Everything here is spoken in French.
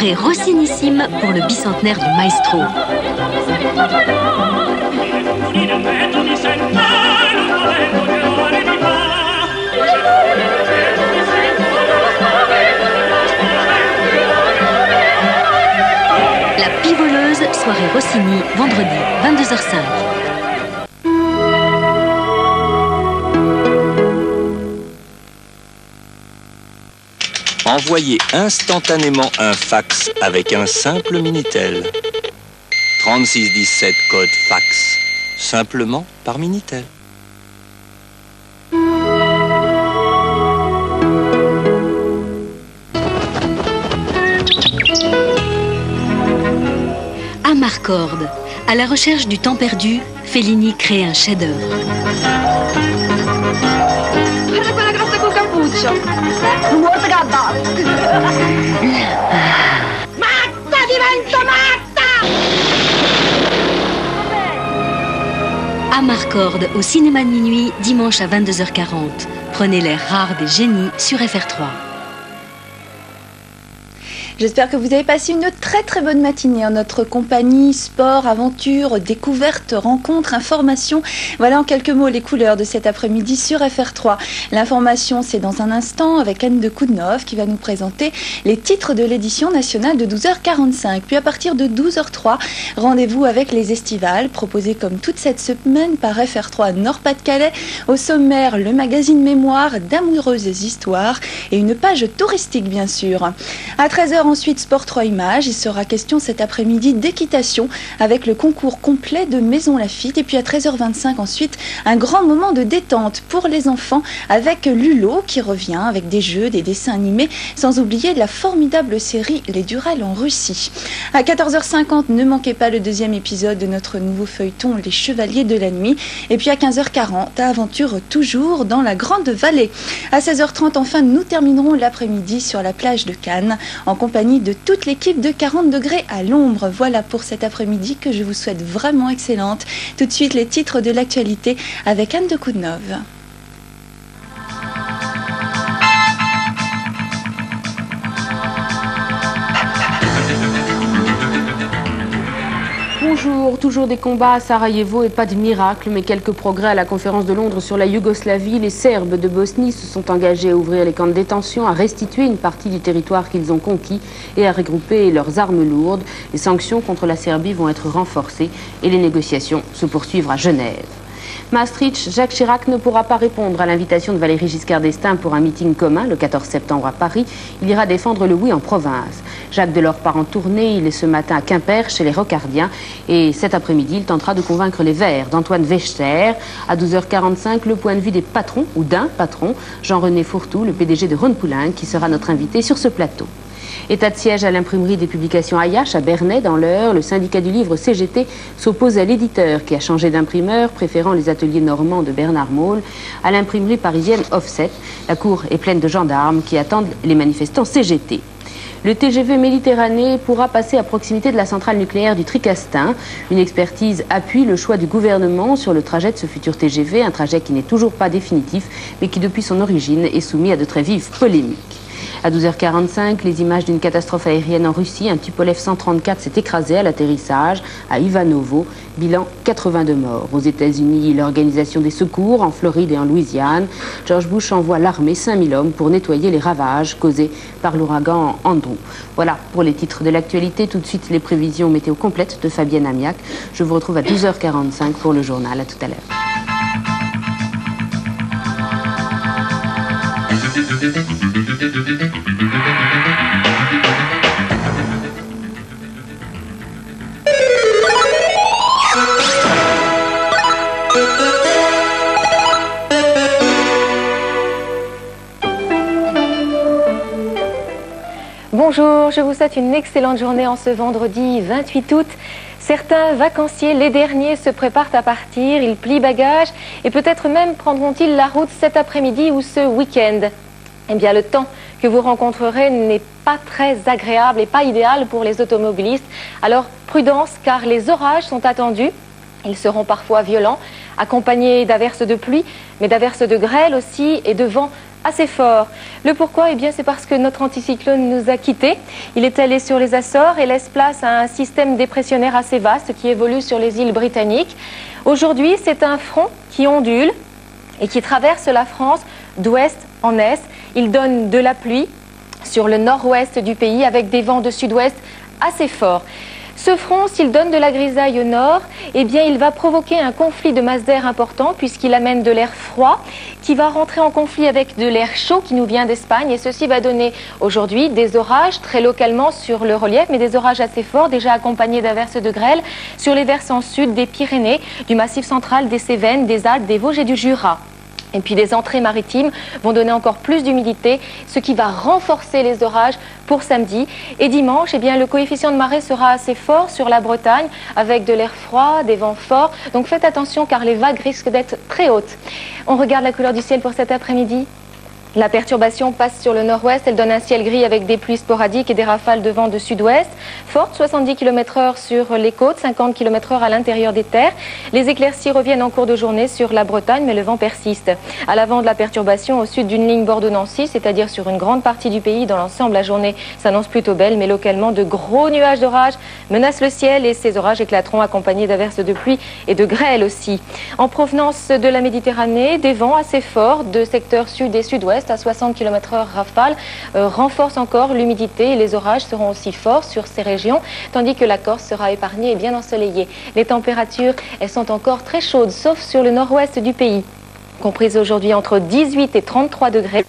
Soirée rossinissime pour le bicentenaire du maestro. La Pivoleuse, soirée Rossini, vendredi, 22h05. Envoyez instantanément un fax avec un simple Minitel. 3617 code fax. Simplement par Minitel. Amarcord. À la recherche du temps perdu, Fellini crée un chef-d'œuvre. Amarcord au cinéma de minuit, dimanche à 22h40. Prenez l'air rare des génies sur FR3. J'espère que vous avez passé une très bonne matinée en notre compagnie. Sport, aventure, découverte, rencontre, information. Voilà en quelques mots les couleurs de cet après-midi sur FR3. L'information, c'est dans un instant avec Anne de Koudnov qui va nous présenter les titres de l'édition nationale de 12h45. Puis à partir de 12h03, rendez-vous avec les estivales proposées comme toute cette semaine par FR3 Nord-Pas-de-Calais. Au sommaire, le magazine Mémoire d'amoureuses histoires et une page touristique bien sûr. À 13h ensuite, Sport 3 Images. Il sera question cet après-midi d'équitation avec le concours complet de Maison Lafitte. Et puis à 13h25 ensuite, un grand moment de détente pour les enfants avec Lulo qui revient avec des jeux, des dessins animés, sans oublier la formidable série Les Durel en Russie. À 14h50, ne manquez pas le deuxième épisode de notre nouveau feuilleton Les Chevaliers de la Nuit. Et puis à 15h40, aventure toujours dans la Grande Vallée. À 16h30, enfin, nous terminerons l'après-midi sur la plage de Cannes en compagnie de toute l'équipe de 40 degrés à l'ombre. Voilà pour cet après-midi que je vous souhaite vraiment excellente. Tout de suite, les titres de l'actualité avec Anne de Koudnov. Bonjour, toujours des combats à Sarajevo et pas de miracle, mais quelques progrès à la conférence de Londres sur la Yougoslavie. Les Serbes de Bosnie se sont engagés à ouvrir les camps de détention, à restituer une partie du territoire qu'ils ont conquis et à regrouper leurs armes lourdes. Les sanctions contre la Serbie vont être renforcées et les négociations se poursuivre à Genève. Maastricht, Jacques Chirac ne pourra pas répondre à l'invitation de Valéry Giscard d'Estaing pour un meeting commun le 14 septembre à Paris. Il ira défendre le oui en province. Jacques Delors part en tournée. Il est ce matin à Quimper chez les Rocardiens. Et cet après-midi, il tentera de convaincre les Verts d'Antoine Wechter. À 12h45, le point de vue des patrons ou d'un patron, Jean-René Fourtou, le PDG de Rhône-Poulenc, qui sera notre invité sur ce plateau. État de siège à l'imprimerie des publications Ayache à Bernay dans l'Eure. Le syndicat du livre CGT s'oppose à l'éditeur qui a changé d'imprimeur, préférant les ateliers normands de Bernard Maule à l'imprimerie parisienne Offset. La cour est pleine de gendarmes qui attendent les manifestants CGT. Le TGV Méditerranée pourra passer à proximité de la centrale nucléaire du Tricastin. Une expertise appuie le choix du gouvernement sur le trajet de ce futur TGV, un trajet qui n'est toujours pas définitif, mais qui depuis son origine est soumis à de très vives polémiques. À 12h45, les images d'une catastrophe aérienne en Russie. Un Tupolev 134 s'est écrasé à l'atterrissage à Ivanovo. Bilan 82 morts. Aux États-Unis, l'Organisation des secours en Floride et en Louisiane. George Bush envoie l'armée 5000 hommes pour nettoyer les ravages causés par l'ouragan Andrew. Voilà pour les titres de l'actualité. Tout de suite, les prévisions météo complètes de Fabienne Amiac. Je vous retrouve à 12h45 pour le journal. À tout à l'heure. Bonjour, je vous souhaite une excellente journée en ce vendredi 28 août. Certains vacanciers, les derniers, se préparent à partir, ils plient bagages et peut-être même prendront-ils la route cet après-midi ou ce week-end. Eh bien, le temps que vous rencontrerez n'est pas très agréable et pas idéal pour les automobilistes. Alors, prudence, car les orages sont attendus. Ils seront parfois violents, accompagnés d'averses de pluie, mais d'averses de grêle aussi et de vents assez fort. Le pourquoi, eh bien, c'est parce que notre anticyclone nous a quittés. Il est allé sur les Açores et laisse place à un système dépressionnaire assez vaste qui évolue sur les îles britanniques. Aujourd'hui, c'est un front qui ondule et qui traverse la France d'ouest en est. Il donne de la pluie sur le nord-ouest du pays avec des vents de sud-ouest assez forts. Ce front, s'il donne de la grisaille au nord, eh bien, il va provoquer un conflit de masse d'air important puisqu'il amène de l'air froid qui va rentrer en conflit avec de l'air chaud qui nous vient d'Espagne. Et ceci va donner aujourd'hui des orages très localement sur le relief, mais des orages assez forts, déjà accompagnés d'averses de grêle sur les versants sud des Pyrénées, du Massif central, des Cévennes, des Alpes, des Vosges et du Jura. Et puis les entrées maritimes vont donner encore plus d'humidité, ce qui va renforcer les orages pour samedi. Et dimanche, eh bien, le coefficient de marée sera assez fort sur la Bretagne, avec de l'air froid, des vents forts. Donc faites attention car les vagues risquent d'être très hautes. On regarde la couleur du ciel pour cet après-midi. La perturbation passe sur le nord-ouest, elle donne un ciel gris avec des pluies sporadiques et des rafales de vent de sud-ouest, fortes 70 km/h sur les côtes, 50 km/h à l'intérieur des terres. Les éclaircies reviennent en cours de journée sur la Bretagne, mais le vent persiste. À l'avant de la perturbation, au sud d'une ligne Bordeaux-Nancy, c'est-à-dire sur une grande partie du pays, dans l'ensemble, la journée s'annonce plutôt belle, mais localement, de gros nuages d'orage menacent le ciel et ces orages éclateront accompagnés d'averses de pluie et de grêle aussi. En provenance de la Méditerranée, des vents assez forts de secteurs sud et sud-ouest, à 60 km/h rafale, renforce encore l'humidité et les orages seront aussi forts sur ces régions, tandis que la Corse sera épargnée et bien ensoleillée. Les températures, elles sont encore très chaudes, sauf sur le nord-ouest du pays, comprises aujourd'hui entre 18 et 33 degrés.